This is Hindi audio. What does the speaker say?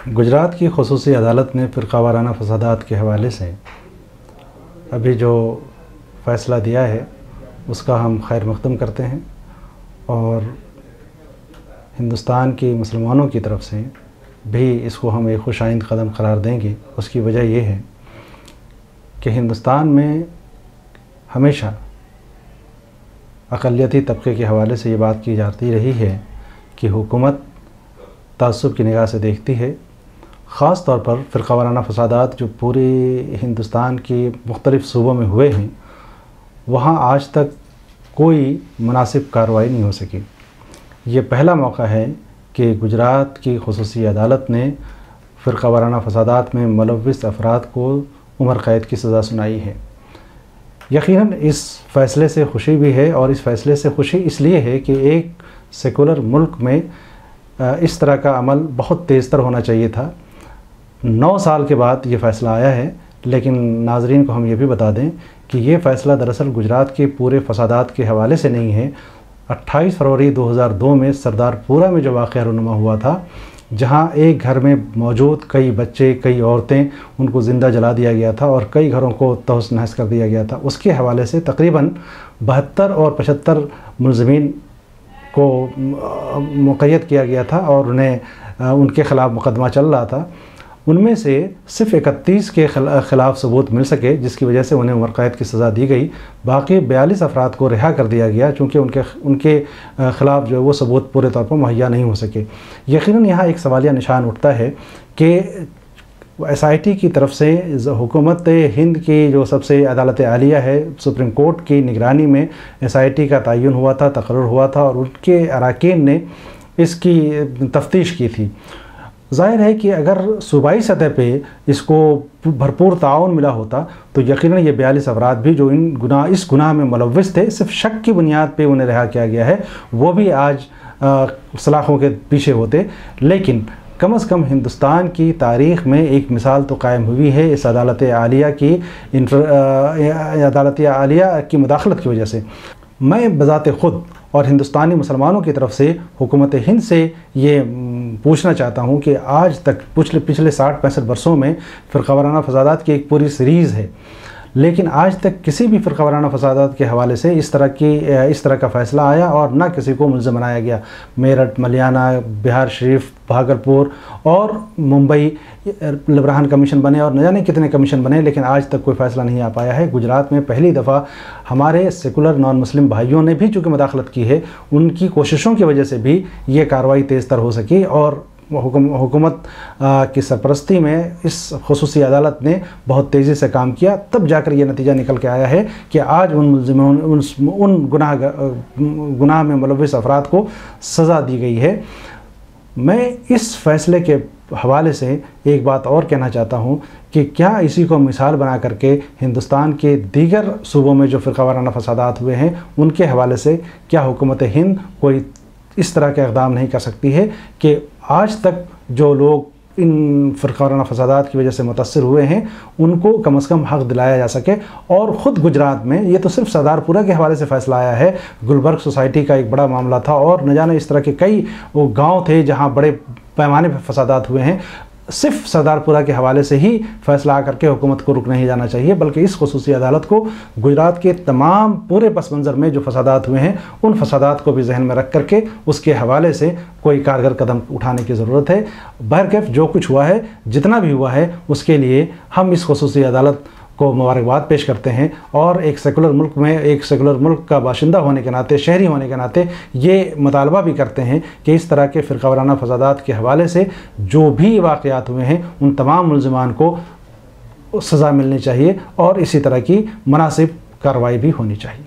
गुजरात की ख़ुसूसी अदालत ने फ़िरक़ा वाराना फ़सादात के हवाले से अभी जो फ़ैसला दिया है उसका हम खैर मक़दम करते हैं और हिंदुस्तान के मुसलमानों की तरफ से भी इसको हम एक खुशाइंद कदम करार देंगे। उसकी वजह यह है कि हिंदुस्तान में हमेशा अक़लियती तबके के हवाले से ये बात की जाती रही है कि हुकूमत तअस्सुब की निगाह से देखती है। ख़ास तौर पर फ़िरक़ा वाराना फ़सादात जो पूरे हिंदुस्तान के मुख्तलिफ़ सूबों में हुए हैं, वहाँ आज तक कोई मुनासिब कार्रवाई नहीं हो सकी। ये पहला मौका है कि गुजरात की ख़ुसूसी अदालत ने फ़िरक़ा वाराना फ़सादात में मुलव्विस अफराद को उम्र क़ैद की सज़ा सुनाई है। यकीनन इस फ़ैसले से खुशी भी है और इस फ़ैसले से खुशी इसलिए है कि एक सेकुलर मुल्क में इस तरह का अमल बहुत तेज़ तर होना चाहिए था। 9 साल के बाद ये फ़ैसला आया है, लेकिन नाज़रीन को हम ये भी बता दें कि ये फ़ैसला दरअसल गुजरात के पूरे फ़सादात के हवाले से नहीं है। 28 फरवरी 2002 में सरदारपुरा में जो वाक़या रूनुमा हुआ था, जहाँ एक घर में मौजूद कई बच्चे, कई औरतें, उनको ज़िंदा जला दिया गया था और कई घरों को तहस नहस कर दिया गया था। उसके हवाले से तकरीबन 72 और 75 मुलज़िमीन को मुक़य्यद किया गया था और उन्हें उनके ख़िलाफ़ मुकदमा चल रहा था। उनमें से सिर्फ 31 के ख़िलाफ़ सबूत मिल सके, जिसकी वजह से उन्हें उम्र क़ैद की सज़ा दी गई। बाकी 42 अफराद को रिहा कर दिया गया चूँकि उनके ख़िलाफ़ जो है वो सबूत पूरे तौर पर मुहैया नहीं हो सके। यकीनन यहाँ एक सवालिया निशान उठता है कि SIT की तरफ से हुकूमत हिंद की जो सबसे अदालत आलिया है, सुप्रीम कोर्ट की निगरानी में SIT का तयन हुआ था, तक़र्रुर हुआ था और उनके अरकान ने इसकी तफ्तीश की थी। ज़ाहिर है कि अगर सूबाई सतह पे इसको भरपूर ताउन मिला होता तो यकीनन ये 42 अफराद भी जो इस गुनाह में मुलव्विस थे, सिर्फ शक की बुनियाद पे उन्हें रिहा किया गया है, वो भी आज सलाखों के पीछे होते। लेकिन कम से कम हिंदुस्तान की तारीख़ में एक मिसाल तो कायम हुई है इस अदालत आलिया की मुदाखलत की वजह से। मैं बज़ाते ख़ुद और हिंदुस्तानी मुसलमानों की तरफ से हुकूमत हिंद से ये पूछना चाहता हूँ कि आज तक पिछले 60-65 वर्षों में फ़िरक़ा वाराना फ़सादात की एक पूरी सीरीज़ है, लेकिन आज तक किसी भी फ़िरक़ा वाराना फ़सादात के हवाले से इस तरह का फ़ैसला आया और ना किसी को मुल्ज़िम बनाया गया। मेरठ, मलियाना, बिहार शरीफ, भागलपुर और मुंबई लिब्राहन कमीशन बने और न जाने कितने कमीशन बने, लेकिन आज तक कोई फ़ैसला नहीं आ पाया है। गुजरात में पहली दफ़ा हमारे सेकुलर नॉन मुस्लिम भाइयों ने भी चूँकि मुदाखलत की है, उनकी कोशिशों की वजह से भी ये कार्रवाई तेज़ तर हो सकी और हुकूमत की सरपरस्ती में इस ख़ुसूसी अदालत ने बहुत तेज़ी से काम किया। तब जाकर ये नतीजा निकल के आया है कि आज उन गुनाह में मुलव्विस अफराद को सज़ा दी गई है। मैं इस फ़ैसले के हवाले से एक बात और कहना चाहता हूँ कि क्या इसी को मिसाल बना करके हिंदुस्तान के दीगर सूबों में जो फ़िरक़ा वाराना फ़सादात हुए हैं उनके हवाले से क्या हुकूमत हिंद कोई इस तरह के इक़दाम नहीं कर सकती है कि आज तक जो लोग इन फ़िरक़ा वाराना फ़सादात की वजह से मुतासिर हुए हैं उनको कम से कम हक़ दिलाया जा सके। और ख़ुद गुजरात में ये तो सिर्फ सरदारपुरा के हवाले से फ़ैसला आया है, गुलबर्ग सोसाइटी का एक बड़ा मामला था और न जाने इस तरह के कई वो गाँव थे जहाँ बड़े पैमाने पर फ़सादात हुए हैं। सिर्फ सरदारपुरा के हवाले से ही फ़ैसला आकर के हुकूमत को रुक नहीं जाना चाहिए, बल्कि इस ख़ुसूसी अदालत को गुजरात के तमाम पूरे पस मंज़र में जो फ़सादात हुए हैं उन फ़सादात को भी जहन में रख करके उसके हवाले से कोई कारगर कदम उठाने की ज़रूरत है। बहरकैफ जो कुछ हुआ है, जितना भी हुआ है, उसके लिए हम इस ख़ुसूसी अदालत को मुबारकबाद पेश करते हैं और एक सेकुलर मुल्क का बाशिंदा होने के नाते, शहरी होने के नाते ये मुतालबा भी करते हैं कि इस तरह के फ़िरक़ा वाराना फ़सादात के हवाले से जो भी वाक़यात हुए हैं उन तमाम मुल्ज़िमान को सज़ा मिलनी चाहिए और इसी तरह की मुनासिब कार्रवाई भी होनी चाहिए।